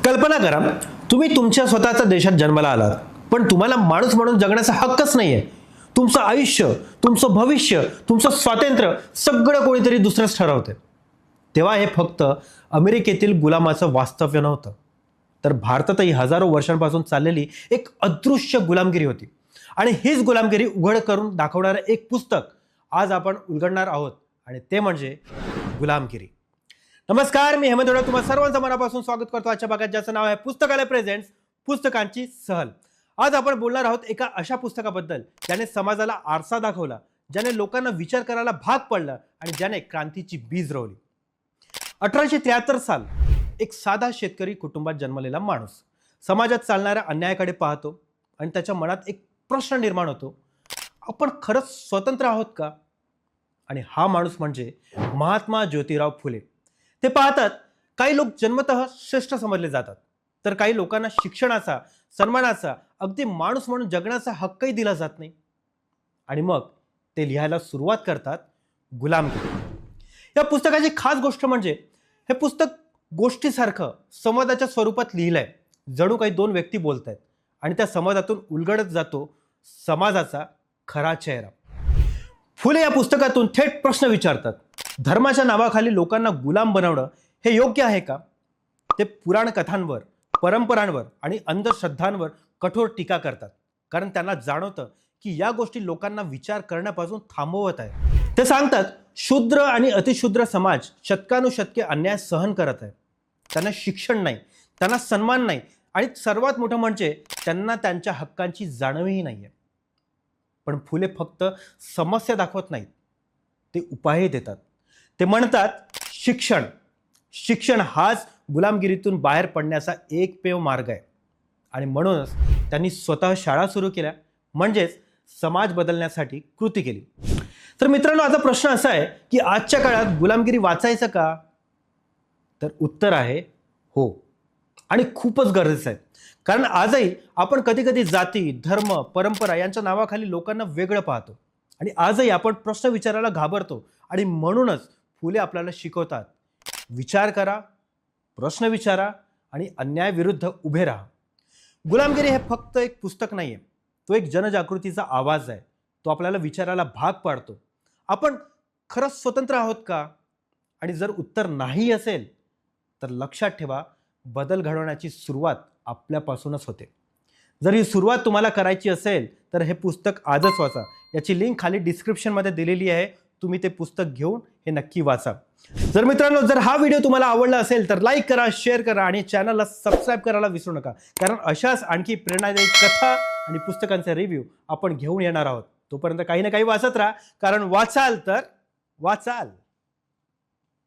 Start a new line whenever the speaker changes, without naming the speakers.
कल्पना करा, तुम्ही तुमच्या स्वतःच्या देशात जन्माला आलात, पण तुम्हाला माणूस म्हणून जगण्याचा हक्कच नाहीये. तुमचं आयुष्य, तुमचं भविष्य, तुमचं स्वातंत्र्य सगळं कोणीतरी दुसरंच ठरवते. तेव्हा हे फक्त अमेरिकेतील गुलामाचं वास्तव्य नव्हतं, तर भारतातही हजारो वर्षांपासून चाललेली एक अदृश्य गुलामगिरी होती. आणि हीच गुलामगिरी उघड करून दाखवणारं एक पुस्तक आज आपण उलगडणार आहोत, आणि ते म्हणजे गुलामगिरी. नमस्कार, मी हेमंत, तुम्हा सर्वांचं मनापासून स्वागत करतो आजच्या भागात, ज्याचं नाव आहे पुस्तकालय प्रेझेंट्स, पुस्तकांची सहल. आज आपण बोलणार आहोत एका अशा पुस्तकाबद्दल ज्याने समाजाला आरसा दाखवला, ज्याने लोकांना विचार करायला भाग पडलं आणि ज्याने क्रांतीची बीज रोवली. 1873 साल. एक साधा शेतकरी कुटुंबात जन्मलेला माणूस समाजात चालणाऱ्या अन्यायाकडे पाहतो आणि त्याच्या मनात एक प्रश्न निर्माण होतो, आपण खरंच स्वतंत्र आहोत का? आणि हा माणूस म्हणजे महात्मा ज्योतिराव फुले. ते पाहतात, काही लोक जन्मतः श्रेष्ठ समजले जातात, तर काही लोकांना शिक्षणाचा, सन्मानाचा, अगदी माणूस म्हणून जगण्याचा हक्कही दिला जात नाही. आणि मग ते लिहायला सुरुवात करतात गुलामगिरी. या पुस्तकाची खास गोष्ट म्हणजे हे पुस्तक गोष्टीसारखं संवादाच्या स्वरूपात लिहिलंय, जणू काही दोन व्यक्ती बोलत आहेत आणि त्या संवादातून उलगडत जातो समाजाचा खरा चेहरा. फुले या पुस्तकातून थेट प्रश्न विचारतात, धर्माच्या नावाखाली लोकांना गुलाम बनवणं हे योग्य आहे का? ते पुराण कथांवर, परंपरांवर आणि अंधश्रद्धांवर कठोर टीका करतात, कारण त्यांना जाणवतं की या गोष्टी लोकांना विचार करण्यापासून थांबवत आहे. ते सांगतात, शूद्र आणि अतिशूद्र समाज शतकानुशतके अन्याय सहन करत आहे. त्यांना शिक्षण नाही, त्यांना सन्मान नाही, आणि सर्वात मोठं म्हणजे त्यांना त्यांच्या हक्कांची जाणीवही नाहीये. पण फुले फक्त समस्या दाखवत नाहीत, ते उपायही देतात. ते म्हणतात, शिक्षण हाच गुलामगिरीतून बाहेर पडण्याचा एकमेव मार्ग आहे. आणि म्हणूनच त्यांनी स्वतः शाळा सुरू केल्या, म्हणजेच समाज बदलण्यासाठी कृती केली. तर मित्रांनो, आता प्रश्न असा आहे की आजच्या काळात गुलामगिरी वाचायचं का? तर उत्तर आहे हो, आणि खूपच गरजेचं आहे. कारण आजही आपण कधी कधी जाती, धर्म, परंपरा यांच्या नावाखाली लोकांना वेगळं पाहतो, आणि आजही आपण प्रश्न विचारायला घाबरतो. आणि म्हणूनच फुले आपल्याला शिकवतात, विचार करा, प्रश्न विचारा आणि अन्यायाविरुद्ध उभे राहा. गुलामगिरी हे फक्त एक पुस्तक नाहीये, तो एक जनजागृतीचा आवाज आहे. तो आपल्याला विचारायला भाग पाडतो, आपण खरंच स्वतंत्र आहोत का? आणि जर उत्तर नाही असेल तर लक्षात ठेवा, बदल घडवण्याची सुरुवात आपल्यापासूनच होते. जर ही सुरुवात तुम्हाला करायची असेल तर हे पुस्तक आजच वाचा. याची लिंक खाली डिस्क्रिप्शनमध्ये दिलेली आहे, तुम्ही ते पुस्तक घेऊन हे नक्की वाचा. जर मित्रांनो, जर हा व्हिडिओ तुम्हाला आवडला असेल तर लाईक करा, शेअर करा आणि चॅनलला सबस्क्राईब करायला विसरू नका, कारण अशाच आणखी प्रेरणादायी कथा आणि पुस्तकांचे रिव्ह्यू आपण घेऊन येणार आहोत. तोपर्यंत काही ना काही वाचत राहा, कारण वाचाल तर वाचाल.